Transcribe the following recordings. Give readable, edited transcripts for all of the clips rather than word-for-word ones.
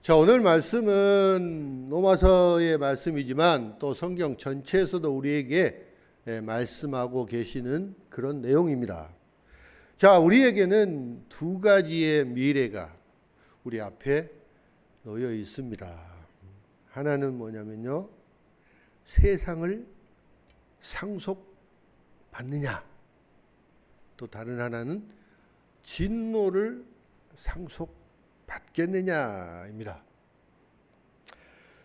자, 오늘 말씀은 로마서의 말씀이지만 또 성경 전체에서도 우리에게 말씀하고 계시는 그런 내용입니다. 자, 우리에게는 두 가지의 미래가 우리 앞에 놓여 있습니다. 하나는 뭐냐면요, 세상을 상속받느냐, 또 다른 하나는 진노를 상속받겠느냐입니다.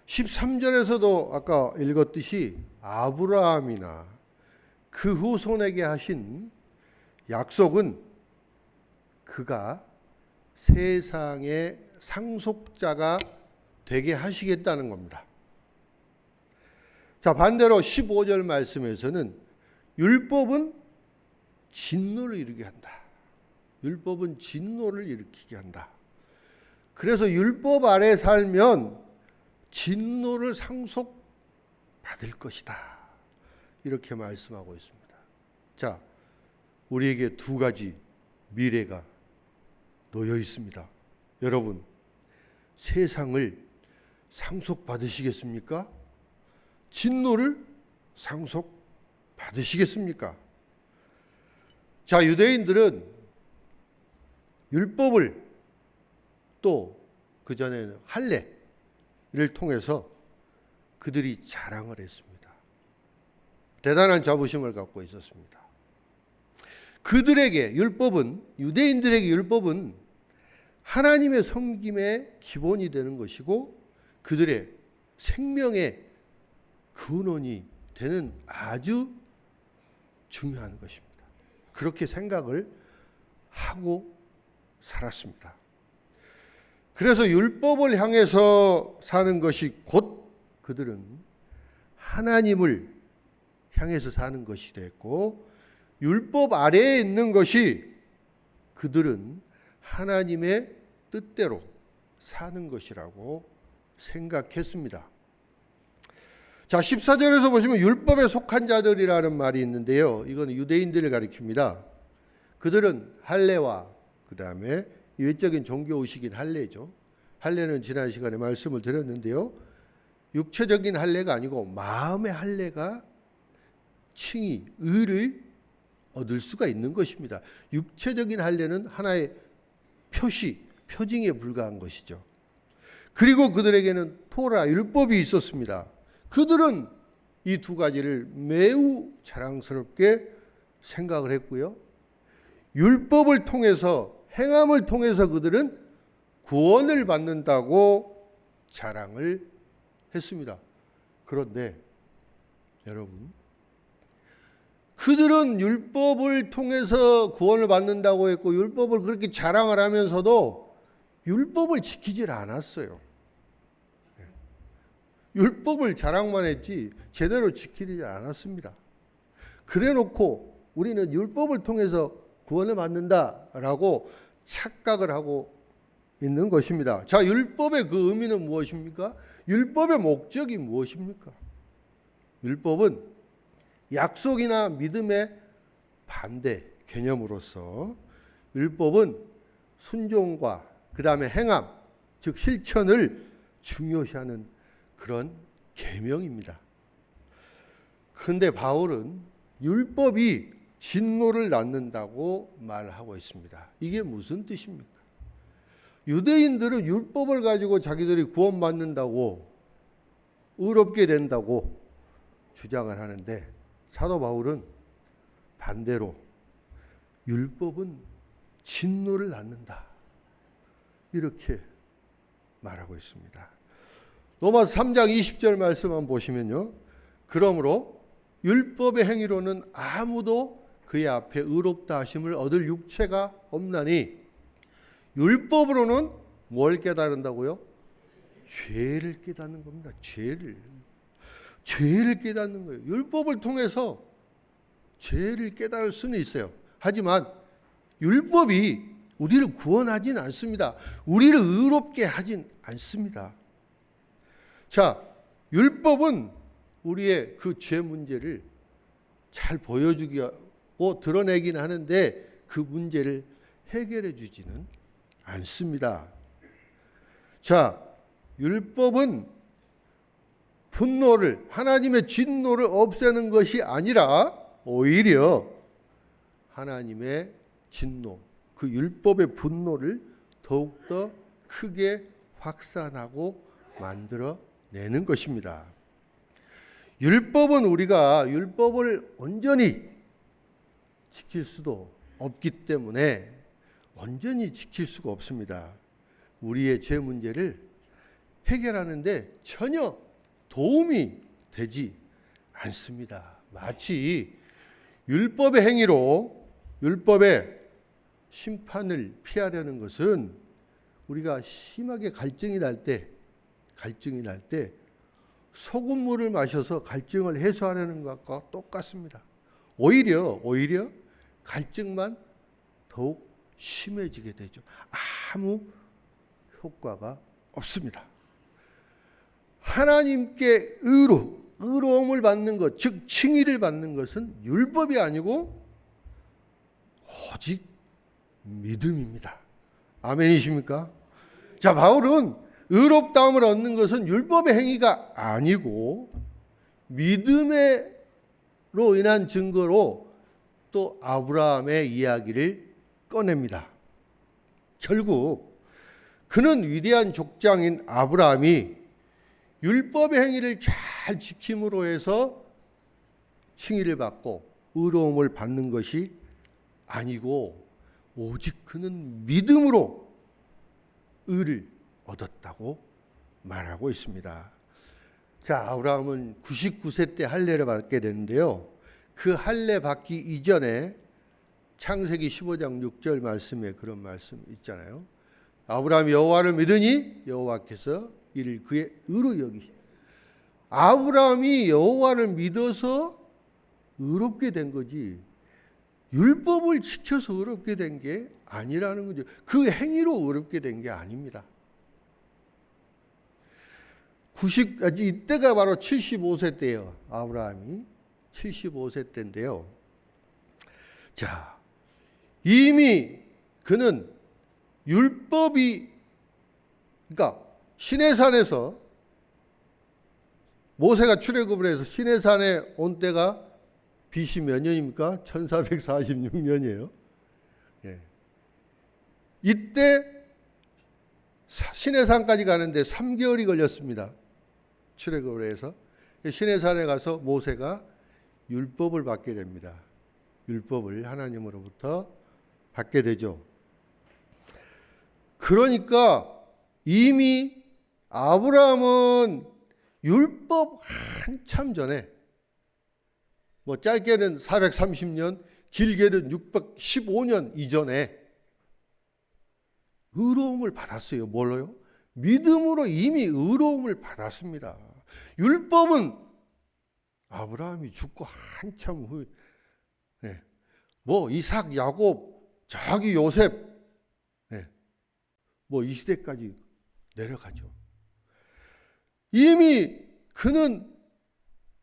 13절에서도 아까 읽었듯이 아브라함이나 그 후손에게 하신 약속은 그가 세상의 상속자가 되게 하시겠다는 겁니다. 자, 반대로 15절 말씀에서는 율법은 진노를 이루게 한다. 율법은 진노를 일으키게 한다. 그래서 율법 아래 살면 진노를 상속받을 것이다. 이렇게 말씀하고 있습니다. 자, 우리에게 두 가지 미래가 놓여 있습니다. 여러분, 세상을 상속받으시겠습니까? 진노를 상속받으시겠습니까? 자, 유대인들은 율법을 또 그전에는 할례를 통해서 그들이 자랑을 했습니다. 대단한 자부심을 갖고 있었습니다. 그들에게 율법은, 유대인들에게 율법은 하나님의 섬김의 기본이 되는 것이고 그들의 생명의 근원이 되는 아주 중요한 것입니다. 그렇게 생각을 하고 살았습니다. 그래서 율법을 향해서 사는 것이 곧 그들은 하나님을 향해서 사는 것이 됐고, 율법 아래에 있는 것이 그들은 하나님의 뜻대로 사는 것이라고 생각했습니다. 자, 14절에서 보시면 율법에 속한 자들이라는 말이 있는데요, 이건 유대인들을 가리킵니다. 그들은 할례와 그 다음에 외적인 종교 의식인 할례죠. 할례는 지난 시간에 말씀을 드렸는데요, 육체적인 할례가 아니고 마음의 할례가 칭의, 의를 얻을 수가 있는 것입니다. 육체적인 할례는 하나의 표시, 표징에 불과한 것이죠. 그리고 그들에게는 토라, 율법이 있었습니다. 그들은 이 두 가지를 매우 자랑스럽게 생각을 했고요, 율법을 통해서, 행함을 통해서 그들은 구원을 받는다고 자랑을 했습니다. 그런데 여러분, 그들은 율법을 통해서 구원을 받는다고 했고 율법을 그렇게 자랑을 하면서도 율법을 지키질 않았어요. 율법을 자랑만 했지 제대로 지키지 않았습니다. 그래놓고 우리는 율법을 통해서 구원을 받는다라고 착각을 하고 있는 것입니다. 자, 율법의 그 의미는 무엇입니까? 율법의 목적이 무엇입니까? 율법은 약속이나 믿음의 반대 개념으로서 율법은 순종과 그 다음에 행함, 즉 실천을 중요시하는 그런 계명입니다. 그런데 바울은 율법이 진노를 낳는다고 말하고 있습니다. 이게 무슨 뜻입니까? 유대인들은 율법을 가지고 자기들이 구원받는다고, 의롭게 된다고 주장을 하는데 사도 바울은 반대로 율법은 진노를 낳는다, 이렇게 말하고 있습니다. 로마서 3장 20절 말씀 한번 보시면요, 그러므로 율법의 행위로는 아무도 그의 앞에 의롭다 하심을 얻을 육체가 없나니, 율법으로는 뭘 깨달은다고요? 죄를 깨닫는 겁니다. 죄를 깨닫는 거예요. 율법을 통해서 죄를 깨달을 수는 있어요. 하지만 율법이 우리를 구원하진 않습니다. 우리를 의롭게 하진 않습니다. 자, 율법은 우리의 그 죄 문제를 잘 보여주고 드러내긴 하는데 그 문제를 해결해 주지는 않습니다. 자, 율법은 분노를, 하나님의 진노를 없애는 것이 아니라 오히려 하나님의 진노, 그 율법의 분노를 더욱더 크게 확산하고 만들어내는 것입니다. 율법은 우리가 율법을 온전히 지킬 수도 없기 때문에 온전히 지킬 수가 없습니다. 우리의 죄 문제를 해결하는데 전혀 도움이 되지 않습니다. 마치 율법의 행위로 율법의 심판을 피하려는 것은 우리가 심하게 갈증이 날 때 소금물을 마셔서 갈증을 해소하려는 것과 똑같습니다. 오히려 갈증만 더욱 심해지게 되죠. 아무 효과가 없습니다. 하나님께 의로움을 받는 것, 즉 칭의를 받는 것은 율법이 아니고 오직 믿음입니다. 아멘이십니까? 자, 바울은 의롭다움을 얻는 것은 율법의 행위가 아니고 믿음으로 인한 증거로 또 아브라함의 이야기를 꺼냅니다. 결국 그는 위대한 족장인 아브라함이 율법의 행위를 잘 지킴으로 해서 칭의를 받고 의로움을 받는 것이 아니고 오직 그는 믿음으로 의를 얻었다고 말하고 있습니다. 자, 아브라함은 99세 때 할례를 받게 되는데요. 그 할례 받기 이전에 창세기 15장 6절 말씀에 그런 말씀 있잖아요. 아브라함이 여호와를 믿으니 여호와께서 이를 그의 의로 여기시. 아브라함이 여호와를 믿어서 의롭게 된 거지 율법을 지켜서 의롭게 된 게 아니라는 거죠. 그 행위로 의롭게 된 게 아닙니다. 이때가 바로 75세 때예요. 아브라함이 75세 때인데요. 자, 이미 그는 율법이, 그러니까 시내산에서 모세가 출애굽을 해서 시내산에 온 때가 BC 몇 년입니까? 1446년이에요. 예. 이때 시내산까지 가는데 3개월이 걸렸습니다. 출애굽을 해서 시내산에 가서 모세가 율법을 받게 됩니다. 율법을 하나님으로부터 받게 되죠. 그러니까 이미 아브라함은 율법 한참 전에, 뭐 짧게는 430년, 길게는 615년 이전에 의로움을 받았어요. 뭘로요? 믿음으로 이미 의로움을 받았습니다. 율법은 아브라함이 죽고 한참 후에, 뭐 이삭, 야곱, 자기 요셉, 뭐 이 시대까지 내려가죠. 이미 그는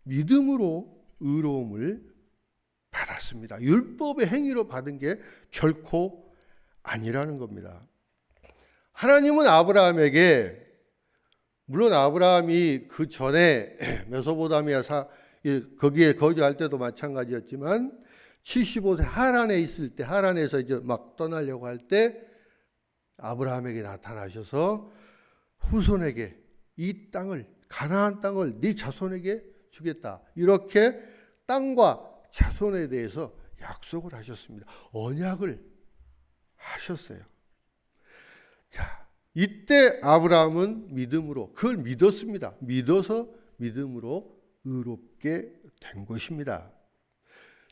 믿음으로 의로움을 받았습니다. 율법의 행위로 받은 게 결코 아니라는 겁니다. 하나님은 아브라함에게, 물론 아브라함이 그 전에 메소포타미아 거기에 거주할 때도 마찬가지였지만 75세 하란에 있을 때, 하란에서 이제 막 떠나려고 할 때 아브라함에게 나타나셔서 후손에게 이 땅을, 가나안 땅을 네 자손에게 주겠다. 이렇게 땅과 자손에 대해서 약속을 하셨습니다. 언약을 하셨어요. 자, 이때 아브라함은 믿음으로, 그걸 믿었습니다. 믿어서 믿음으로 의롭게 된 것입니다.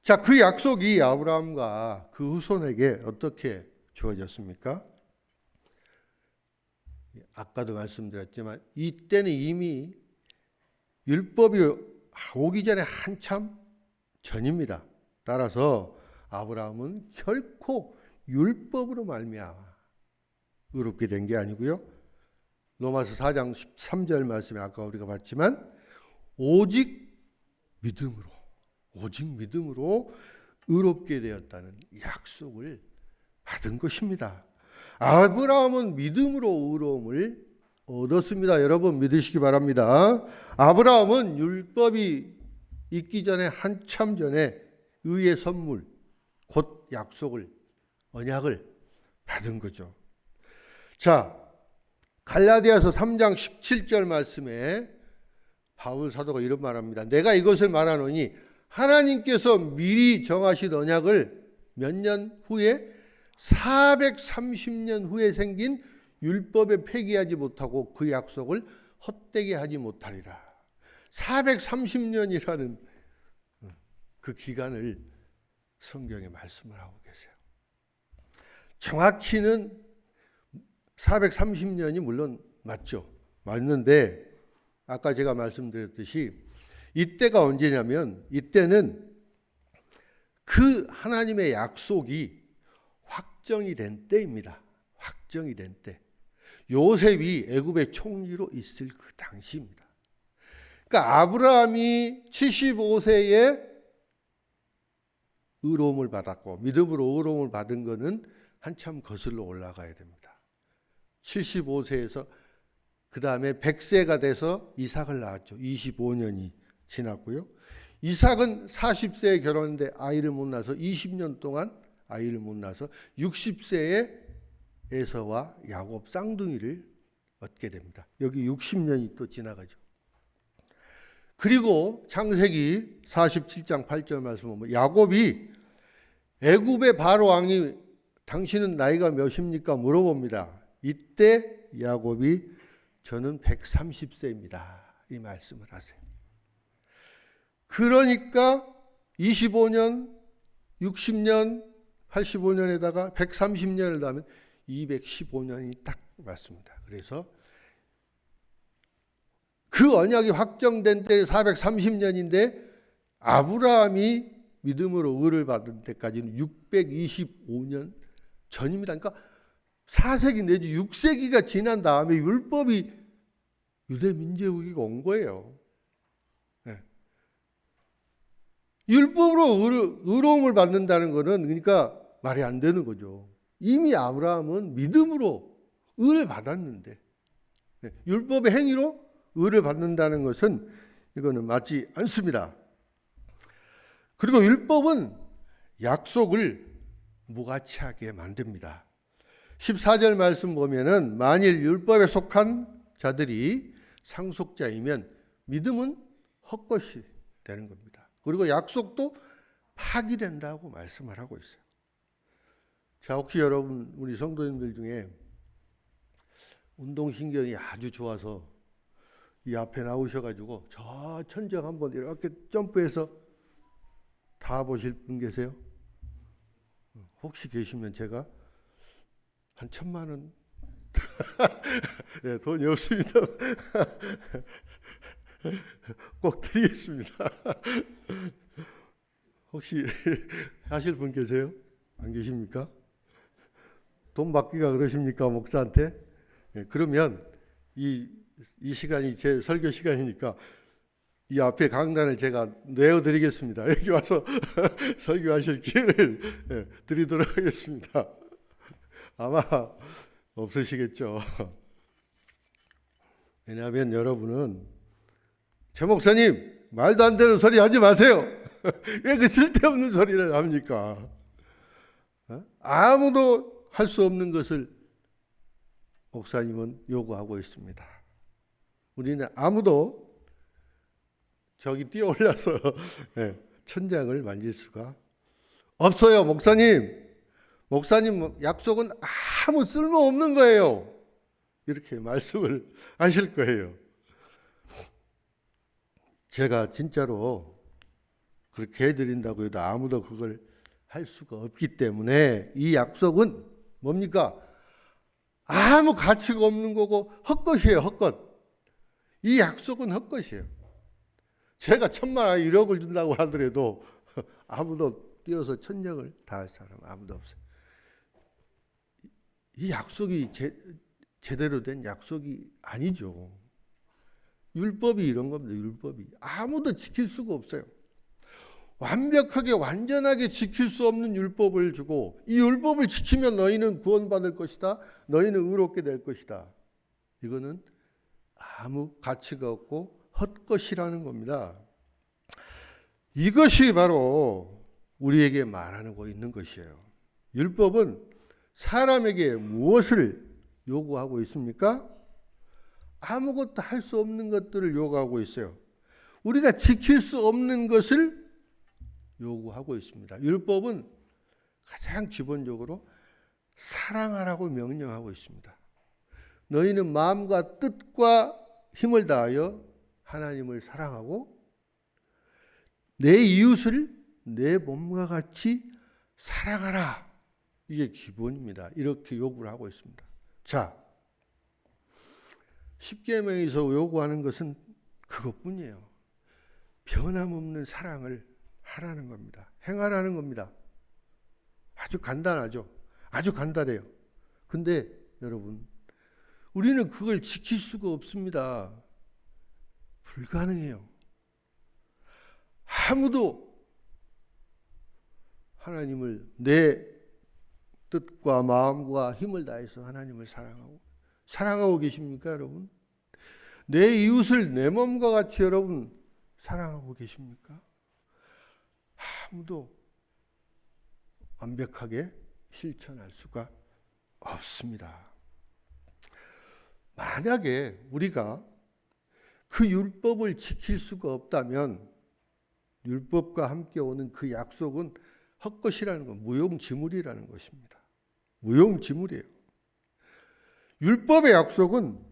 자, 그 약속이 아브라함과 그 후손에게 어떻게 주어졌습니까? 아까도 말씀드렸지만 이때는 이미 율법이 오기 전에 한참 전입니다. 따라서 아브라함은 결코 율법으로 말미암아 의롭게 된 게 아니고요. 로마서 4장 13절 말씀에 아까 우리가 봤지만 오직 믿음으로 의롭게 되었다는 약속을 받은 것입니다. 아브라함은 믿음으로 의로움을 얻었습니다. 여러분 믿으시기 바랍니다. 아브라함은 율법이 있기 전에 한참 전에 의의 선물, 곧 약속을, 언약을 받은 거죠. 자, 갈라디아서 3장 17절 말씀에 바울 사도가 이런 말합니다. 내가 이것을 말하노니 하나님께서 미리 정하신 언약을 몇 년 후에 430년 후에 생긴 율법에 폐기하지 못하고 그 약속을 헛되게 하지 못하리라. 430년이라는 그 기간을 성경에 말씀을 하고 계세요. 정확히는 430년이 물론 맞죠. 맞는데 아까 제가 말씀드렸듯이 이때가 언제냐면 이때는 그 하나님의 약속이 확정이 된 때입니다. 확정이 된 때. 요셉이 애굽의 총리로 있을 그 당시입니다. 그러니까 아브라함이 75세에 의로움을 받았고 믿음으로 의로움을 받은 것은 한참 거슬러 올라가야 됩니다. 75세에서 그 다음에 100세가 돼서 이삭을 낳았죠. 25년이 지났고요. 이삭은 40세에 결혼했는데 아이를 못 낳아서 20년 동안 아이를 못 낳아서 60세에 에서와 야곱 쌍둥이를 얻게 됩니다. 여기 60년이 또 지나가죠. 그리고 창세기 47장 8절 말씀 보면 야곱이 애굽의 바로 왕이 당신은 나이가 몇입니까? 물어봅니다. 이때 야곱이 저는 130세입니다. 이 말씀을 하세요. 그러니까 25년, 60년, 85년에다가 130년을 더하면 215년이 딱 맞습니다. 그래서 그 언약이 확정된 때 430년인데 아브라함이 믿음으로 의를 받은 때까지는 625년 전입니다. 그러니까 4세기 내지 6세기가 지난 다음에 율법이 유대 민족에게 온 거예요. 네. 율법으로 의로움을 받는다는 것은 그러니까 말이 안 되는 거죠. 이미 아브라함은 믿음으로 의를 받았는데 율법의 행위로 의를 받는다는 것은 이거는 맞지 않습니다. 그리고 율법은 약속을 무가치하게 만듭니다. 14절 말씀 보면은 만일 율법에 속한 자들이 상속자이면 믿음은 헛것이 되는 겁니다. 그리고 약속도 파기된다고 말씀을 하고 있어요. 자, 혹시 여러분 우리 성도님들 중에 운동신경이 아주 좋아서 이 앞에 나오셔가지고 저 천정 한번 이렇게 점프해서 다 보실 분 계세요? 혹시 계시면 제가 한 1,000만 원 네, 돈이 없습니다. 꼭 드리겠습니다. 혹시 하실 분 계세요? 안 계십니까? 돈 받기가 그러십니까, 목사한테? 네, 그러면 이 시간이 제 설교 시간이니까 이 앞에 강단을 제가 내어드리겠습니다. 여기 와서 설교하실 기회를 드리도록 하겠습니다. 아마 없으시겠죠. 왜냐하면 여러분은 제 목사님 말도 안 되는 소리 하지 마세요. 왜 그 쓸데없는 소리를 합니까? 아무도 할 수 없는 것을 목사님은 요구하고 있습니다. 우리는 아무도 저기 뛰어올라서 천장을 만질 수가 없어요. 목사님 약속은 아무 쓸모없는 거예요. 이렇게 말씀을 하실 거예요. 제가 진짜로 그렇게 해드린다고 해도 아무도 그걸 할 수가 없기 때문에 이 약속은 뭡니까? 아무 가치가 없는 거고 헛것이에요. 헛것. 이 약속은 헛것이에요. 제가 1,000만 원 1억을 준다고 하더라도 아무도 뛰어서 천정을 다 할 사람 아무도 없어요. 이 약속이 제대로 된 약속이 아니죠. 율법이 이런 겁니다. 율법이 아무도 지킬 수가 없어요. 완벽하게 완전하게 지킬 수 없는 율법을 주고 이 율법을 지키면 너희는 구원받을 것이다. 너희는 의롭게 될 것이다. 이거는 아무 가치가 없고 헛것이라는 겁니다. 이것이 바로 우리에게 말하고 있는 것이에요. 율법은 사람에게 무엇을 요구하고 있습니까? 아무것도 할 수 없는 것들을 요구하고 있어요. 우리가 지킬 수 없는 것을 요구하고 있습니다. 율법은 가장 기본적으로 사랑하라고 명령하고 있습니다. 너희는 마음과 뜻과 힘을 다하여 하나님을 사랑하고 내 이웃을 내 몸과 같이 사랑하라. 이게 기본입니다. 이렇게 요구를 하고 있습니다. 자, 십계명에서 요구하는 것은 그것뿐이에요. 변함없는 사랑을 하라는 겁니다. 행하라는 겁니다. 아주 간단하죠. 아주 간단해요. 근데 여러분, 우리는 그걸 지킬 수가 없습니다. 불가능해요. 아무도 하나님을 내 뜻과 마음과 힘을 다해서 하나님을 사랑하고 계십니까, 여러분? 내 이웃을 내 몸과 같이 여러분 사랑하고 계십니까? 아무도 완벽하게 실천할 수가 없습니다. 만약에 우리가 그 율법을 지킬 수가 없다면 율법과 함께 오는 그 약속은 헛것이라는 것, 무용지물이라는 것입니다. 무용지물이에요. 율법의 약속은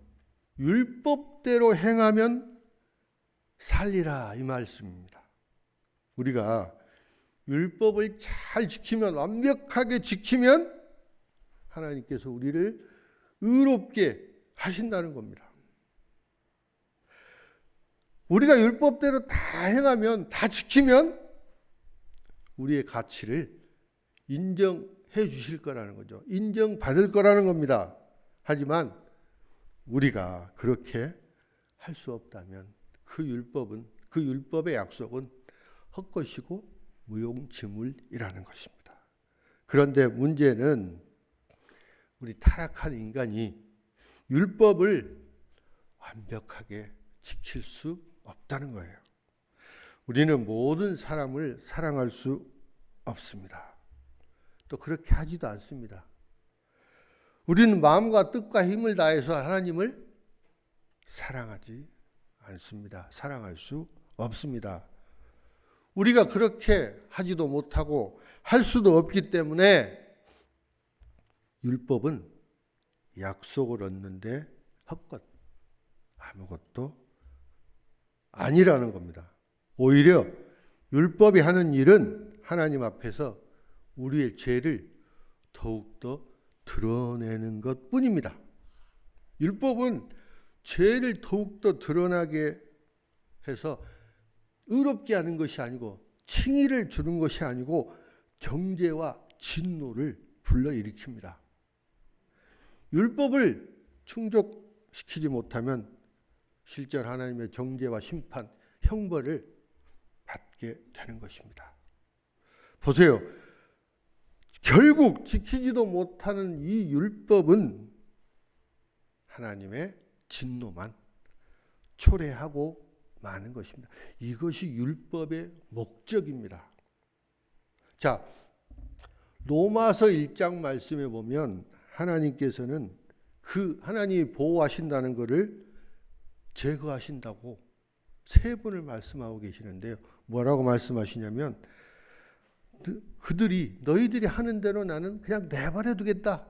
율법대로 행하면 살리라 이 말씀입니다. 우리가 율법을 잘 지키면, 완벽하게 지키면 하나님께서 우리를 의롭게 하신다는 겁니다. 우리가 율법대로 다 행하면, 다 지키면 우리의 가치를 인정해 주실 거라는 거죠. 인정받을 거라는 겁니다. 하지만 우리가 그렇게 할 수 없다면 그 율법의 약속은 헛것이고 무용지물이라는 것입니다. 그런데 문제는 우리 타락한 인간이 율법을 완벽하게 지킬 수 없다는 거예요. 우리는 모든 사람을 사랑할 수 없습니다. 또 그렇게 하지도 않습니다. 우리는 마음과 뜻과 힘을 다해서 하나님을 사랑하지 않습니다. 사랑할 수 없습니다. 우리가 그렇게 하지도 못하고 할 수도 없기 때문에 율법은 약속을 얻는데 헛것, 아무것도 아니라는 겁니다. 오히려 율법이 하는 일은 하나님 앞에서 우리의 죄를 더욱더 드러내는 것뿐입니다. 율법은 죄를 더욱더 드러나게 해서 의롭게 하는 것이 아니고, 칭의를 주는 것이 아니고 정죄와 진노를 불러일으킵니다. 율법을 충족시키지 못하면 실제로 하나님의 정죄와 심판, 형벌을 받게 되는 것입니다. 보세요. 결국 지키지도 못하는 이 율법은 하나님의 진노만 초래하고 마는 것입니다. 이것이 율법의 목적입니다. 자, 로마서 1장 말씀에 보면 하나님께서는 그 하나님이 보호하신다는 것을 제거하신다고 세 번을 말씀하고 계시는데요. 뭐라고 말씀하시냐면, 너희들이 하는 대로 나는 그냥 내버려 두겠다.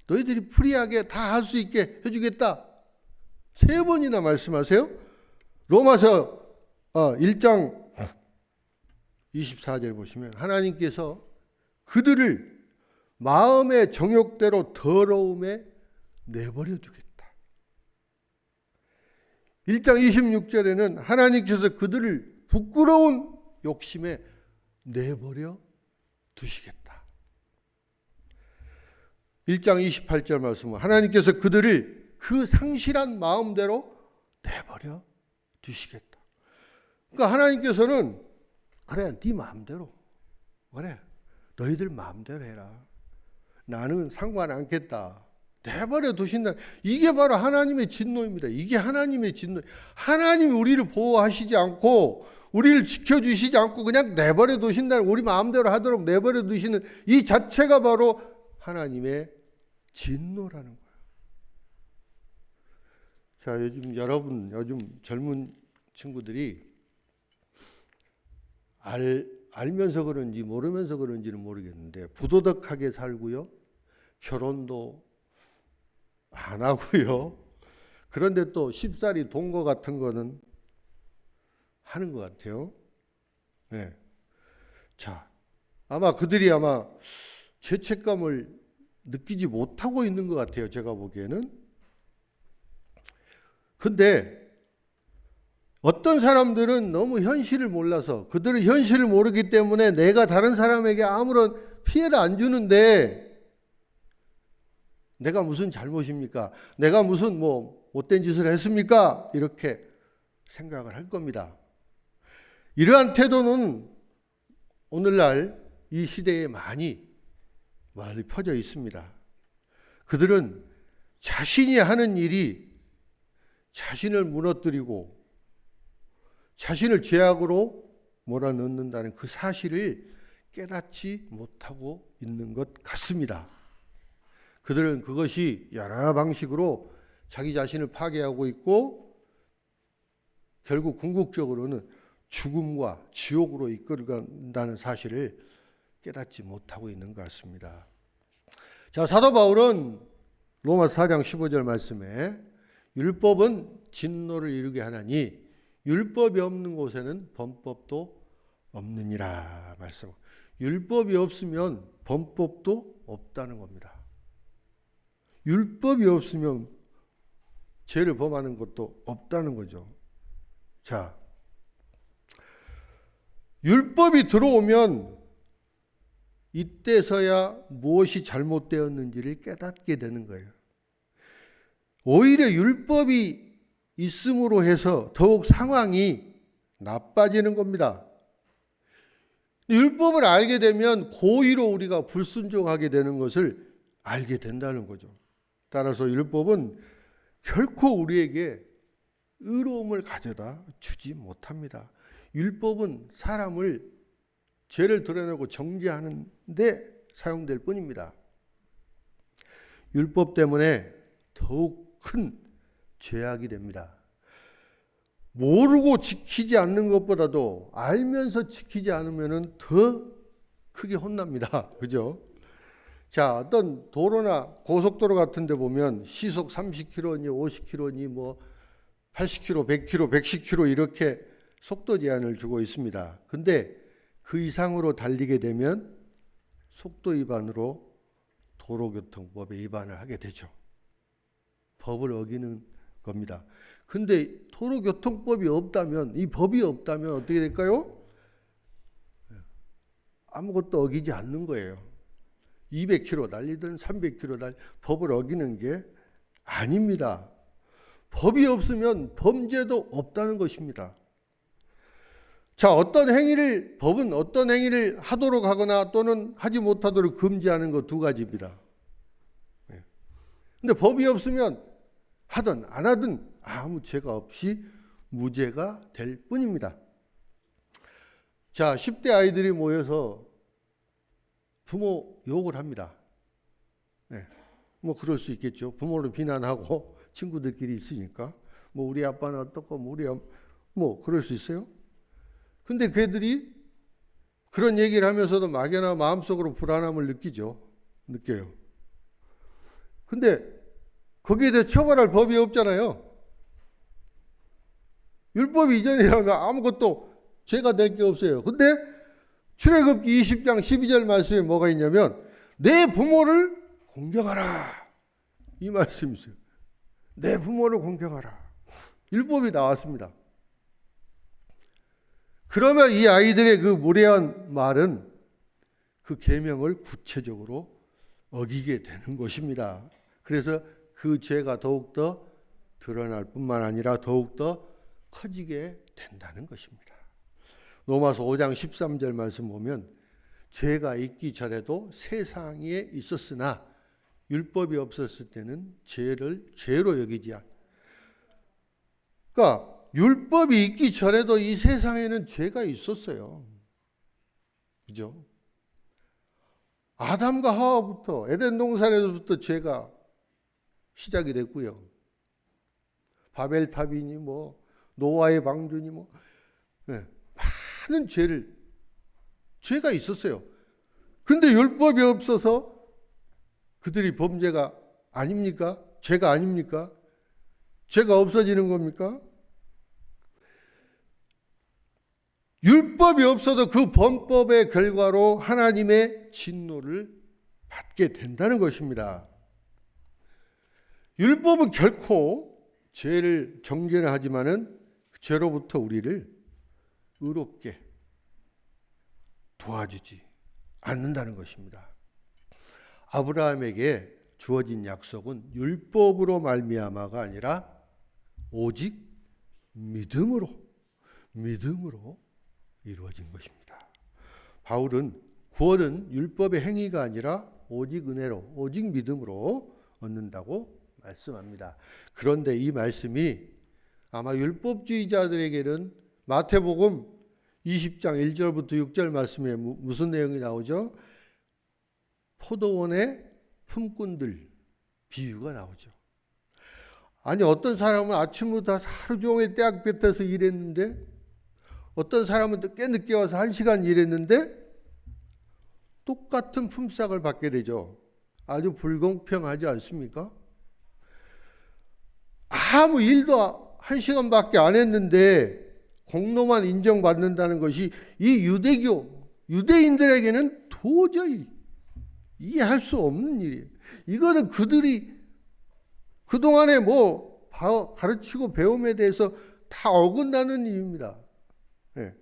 너희들이 프리하게 다 할 수 있게 해주겠다. 세 번이나 말씀하세요. 로마서 1장 24절 보시면 하나님께서 그들을 마음의 정욕대로 더러움에 내버려 두겠다. 1장 26절에는 하나님께서 그들을 부끄러운 욕심에 내버려 두시겠다. 1장 28절 말씀은 하나님께서 그들을 그 상실한 마음대로 내버려 두시겠다. 그러니까 하나님께서는 그래, 네 마음대로, 그래, 너희들 마음대로 해라. 나는 상관 않겠다. 내버려 두신다. 이게 바로 하나님의 진노입니다. 이게 하나님의 진노. 하나님이 우리를 보호하시지 않고 우리를 지켜주시지 않고 그냥 내버려 두신다는, 우리 마음대로 하도록 내버려 두시는 이 자체가 바로 하나님의 진노라는 거예요. 자, 요즘 젊은 친구들이 알면서 그런지 모르면서 그런지는 모르겠는데 부도덕하게 살고요. 결혼도 안 하고요. 그런데 또 쉽사리 동거 같은 거는 하는 것 같아요. 네. 자, 그들이 아마 죄책감을 느끼지 못하고 있는 것 같아요. 제가 보기에는. 근데 어떤 사람들은 너무 현실을 몰라서, 그들은 현실을 모르기 때문에 내가 다른 사람에게 아무런 피해를 안 주는데 내가 무슨 잘못입니까? 내가 무슨 못된 짓을 했습니까? 이렇게 생각을 할 겁니다. 이러한 태도는 오늘날 이 시대에 많이 퍼져 있습니다. 그들은 자신이 하는 일이 자신을 무너뜨리고 자신을 죄악으로 몰아넣는다는 그 사실을 깨닫지 못하고 있는 것 같습니다. 그들은 그것이 여러 방식으로 자기 자신을 파괴하고 있고 결국 궁극적으로는 죽음과 지옥으로 이끌어간다는 사실을 깨닫지 못하고 있는 것 같습니다. 자, 사도 바울은 로마서 4장 15절 말씀에 율법은 진노를 이루게 하나니 율법이 없는 곳에는 범법도 없느니라 말씀. 율법이 없으면 범법도 없다는 겁니다. 율법이 없으면 죄를 범하는 것도 없다는 거죠. 자, 율법이 들어오면 이때서야 무엇이 잘못되었는지를 깨닫게 되는 거예요. 오히려 율법이 있음으로 해서 더욱 상황이 나빠지는 겁니다. 율법을 알게 되면 고의로 우리가 불순종하게 되는 것을 알게 된다는 거죠. 따라서 율법은 결코 우리에게 의로움을 가져다 주지 못합니다. 율법은 사람을 죄를 드러내고 정죄하는 데 사용될 뿐입니다. 율법 때문에 더욱 큰 죄악이 됩니다. 모르고 지키지 않는 것보다도 알면서 지키지 않으면 더 크게 혼납니다. 그죠? 자, 어떤 도로나 고속도로 같은 데 보면 시속 30km니 50km니 80km, 100km, 110km 이렇게 속도 제한을 주고 있습니다. 근데 그 이상으로 달리게 되면 속도 위반으로 도로교통법에 위반을 하게 되죠. 법을 어기는 겁니다. 근데 도로교통법이 없다면, 이 법이 없다면 어떻게 될까요? 아무것도 어기지 않는 거예요. 200km 달리든 300km 달리든 법을 어기는 게 아닙니다. 법이 없으면 범죄도 없다는 것입니다. 자, 법은 어떤 행위를 하도록 하거나 또는 하지 못하도록 금지하는 것 두 가지입니다. 근데 법이 없으면 하든 안 하든 아무 죄가 없이 무죄가 될 뿐입니다. 자, 10대 아이들이 모여서 부모 욕을 합니다. 네. 그럴 수 있겠죠. 부모를 비난하고 친구들끼리 있으니까. 우리 아빠는 어떻고, 그럴 수 있어요. 근데 그들이 그런 얘기를 하면서도 막연한 마음속으로 불안함을 느껴요. 근데 거기에 대해 처벌할 법이 없잖아요. 율법 이전이라면 아무것도 죄가 될 게 없어요. 근데 출애굽기 20장 12절 말씀에 뭐가 있냐면 내 부모를 공경하라. 이 말씀이 있어요. 내 부모를 공경하라. 율법이 나왔습니다. 그러면 이 아이들의 그 무례한 말은 그 계명을 구체적으로 어기게 되는 것입니다. 그래서 그 죄가 더욱더 드러날 뿐만 아니라 더욱더 커지게 된다는 것입니다. 로마서 5장 13절 말씀 보면 죄가 있기 전에도 세상에 있었으나 율법이 없었을 때는 죄를 죄로 여기지 않. 그러니까 율법이 있기 전에도 이 세상에는 죄가 있었어요. 그죠? 아담과 하와부터 에덴 동산에서부터 죄가 시작이 됐고요. 바벨탑이니 뭐 노아의 방주니 뭐 많은 죄가 있었어요. 근데 율법이 없어서 그들이 범죄가 아닙니까? 죄가 아닙니까? 죄가 없어지는 겁니까? 율법이 없어도 그 범법의 결과로 하나님의 진노를 받게 된다는 것입니다. 율법은 결코 죄를 정죄는 하지만은 죄로부터 우리를 의롭게 도와주지 않는다는 것입니다. 아브라함에게 주어진 약속은 율법으로 말미암아가 아니라 오직 믿음으로 이루어진 것입니다. 바울은 구원은 율법의 행위가 아니라 오직 은혜로, 오직 믿음으로 얻는다고 말씀합니다. 그런데 이 말씀이 아마 율법주의자들에게는 마태복음 20장 1절부터 6절 말씀에 무슨 내용이 나오죠? 포도원의 품꾼들 비유가 나오죠. 아니 어떤 사람은 아침부터 하루 종일 떼약 뱉어서 일했는데 어떤 사람은 꽤 늦게 와서 1시간 일했는데 똑같은 품삯을 받게 되죠. 아주 불공평하지 않습니까? 아무 일도 1시간밖에 안 했는데 공로만 인정받는다는 것이 이 유대인들에게는 도저히 이해할 수 없는 일이에요. 이거는 그들이 그동안에 뭐 가르치고 배움에 대해서 다 어긋나는 이유입니다. 네.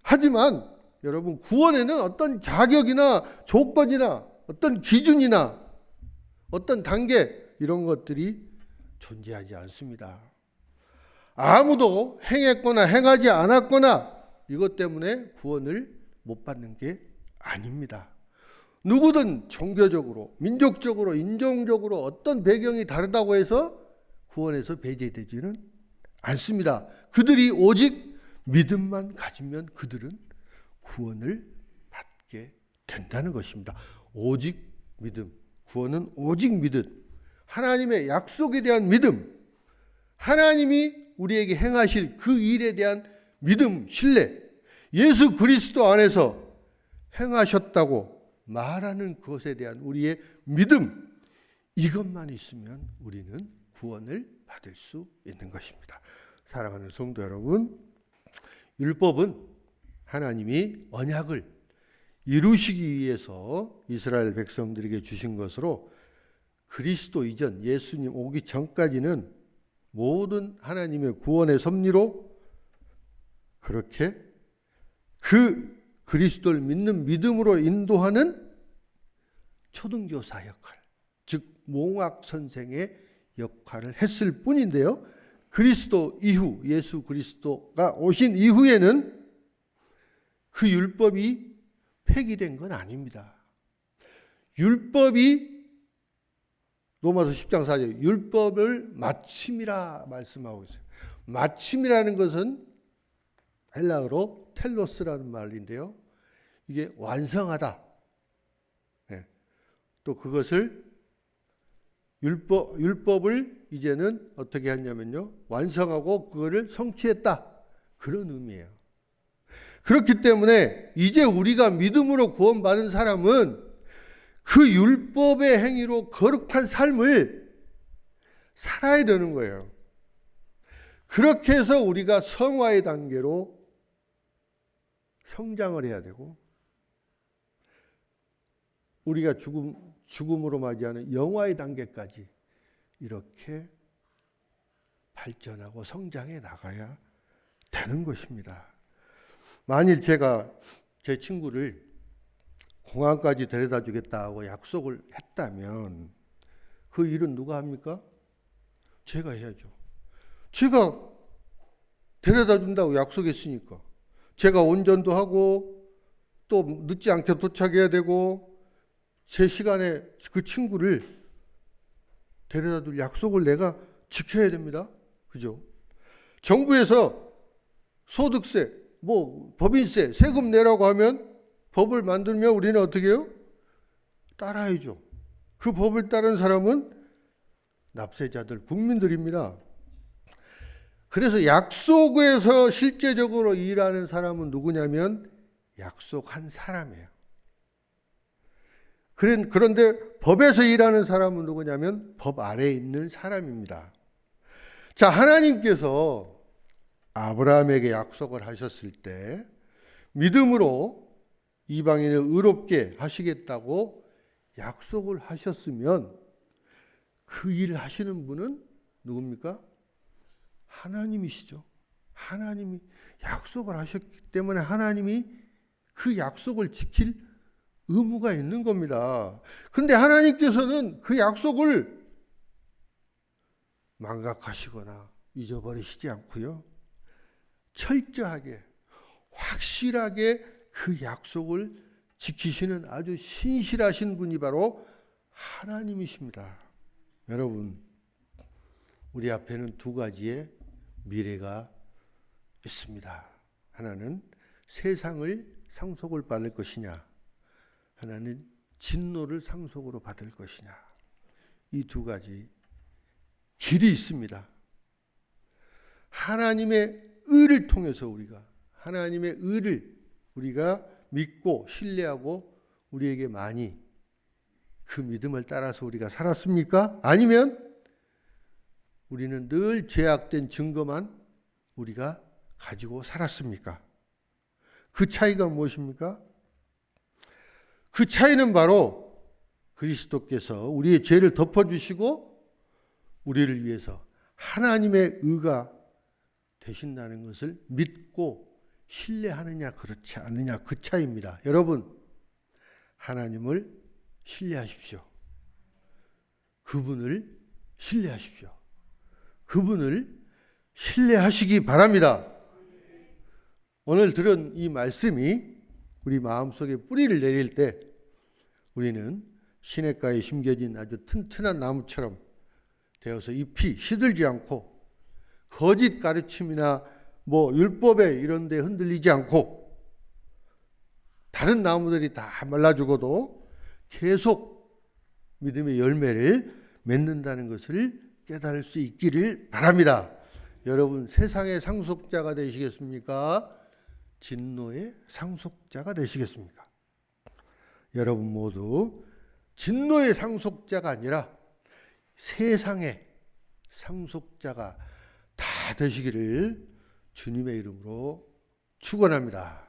하지만 여러분 구원에는 어떤 자격이나 조건이나 어떤 기준이나 어떤 단계 이런 것들이 존재하지 않습니다. 아무도 행했거나 행하지 않았거나 이것 때문에 구원을 못 받는 게 아닙니다. 누구든 종교적으로, 민족적으로, 인종적으로 어떤 배경이 다르다고 해서 구원에서 배제되지는 않습니다. 그들이 오직 믿음만 가지면 그들은 구원을 받게 된다는 것입니다. 오직 믿음, 구원은 오직 믿음, 하나님의 약속에 대한 믿음, 하나님이 우리에게 행하실 그 일에 대한 믿음, 신뢰, 예수 그리스도 안에서 행하셨다고 말하는 그것에 대한 우리의 믿음, 이것만 있으면 우리는 구원을 받을 수 있는 것입니다. 사랑하는 성도 여러분, 율법은 하나님이 언약을 이루시기 위해서 이스라엘 백성들에게 주신 것으로 그리스도 이전 예수님 오기 전까지는 모든 하나님의 구원의 섭리로 그렇게 그 그리스도를 믿는 믿음으로 인도하는 초등교사 역할, 즉 몽학 선생의 역할을 했을 뿐인데요. 그리스도 이후, 예수 그리스도가 오신 이후에는 그 율법이 폐기된 건 아닙니다. 율법이 로마서 10장 4절 율법을 마침이라 말씀하고 있어요. 마침이라는 것은 헬라어로 텔로스라는 말인데요. 이게 완성하다. 네. 또 그것을 율법을 이제는 어떻게 했냐면요. 완성하고 그거를 성취했다. 그런 의미예요. 그렇기 때문에 이제 우리가 믿음으로 구원받은 사람은 그 율법의 행위로 거룩한 삶을 살아야 되는 거예요. 그렇게 해서 우리가 성화의 단계로 성장을 해야 되고 우리가 죽음으로 맞이하는 영화의 단계까지 이렇게 발전하고 성장해 나가야 되는 것입니다. 만일 제가 제 친구를 공항까지 데려다 주겠다고 약속을 했다면 그 일은 누가 합니까? 제가 해야죠. 제가 데려다 준다고 약속했으니까 제가 운전도 하고 또 늦지 않게 도착해야 되고 제 시간에 그 친구를 데려다 둘 약속을 내가 지켜야 됩니다. 그죠? 정부에서 소득세, 법인세, 세금 내라고 하면 법을 만들면 우리는 어떻게 해요? 따라야죠. 그 법을 따른 사람은 납세자들, 국민들입니다. 그래서 약속에서 실제적으로 일하는 사람은 누구냐면 약속한 사람이에요. 그런데 법에서 일하는 사람은 누구냐면 법 아래에 있는 사람입니다. 자, 하나님께서 아브라함에게 약속을 하셨을 때 믿음으로 이방인을 의롭게 하시겠다고 약속을 하셨으면 그 일을 하시는 분은 누굽니까? 하나님이시죠. 하나님이 약속을 하셨기 때문에 하나님이 그 약속을 지킬 의무가 있는 겁니다. 그런데 하나님께서는 그 약속을 망각하시거나 잊어버리시지 않고요. 철저하게, 확실하게 그 약속을 지키시는 아주 신실하신 분이 바로 하나님이십니다. 여러분, 우리 앞에는 두 가지의 미래가 있습니다. 하나는 세상을 상속을 받을 것이냐, 하나는 진노를 상속으로 받을 것이냐. 이 두 가지 길이 있습니다. 하나님의 의를 통해서 하나님의 의를 우리가 믿고 신뢰하고 우리에게 많이 그 믿음을 따라서 우리가 살았습니까? 아니면 우리는 늘 죄악된 증거만 우리가 가지고 살았습니까? 그 차이가 무엇입니까? 그 차이는 바로 그리스도께서 우리의 죄를 덮어주시고 우리를 위해서 하나님의 의가 되신다는 것을 믿고 신뢰하느냐 그렇지 않느냐 그 차이입니다. 여러분, 하나님을 신뢰하십시오. 그분을 신뢰하십시오. 그분을 신뢰하시기 바랍니다. 오늘 들은 이 말씀이 우리 마음속에 뿌리를 내릴 때 우리는 시냇가에 심겨진 아주 튼튼한 나무처럼 되어서 잎이 시들지 않고 거짓 가르침이나 율법에 이런 데 흔들리지 않고 다른 나무들이 다 말라 죽어도 계속 믿음의 열매를 맺는다는 것을 깨달을 수 있기를 바랍니다. 여러분, 세상의 상속자가 되시겠습니까? 진노의 상속자가 되시겠습니까? 여러분 모두 진노의 상속자가 아니라 세상의 상속자가 다 되시기를 주님의 이름으로 축원합니다.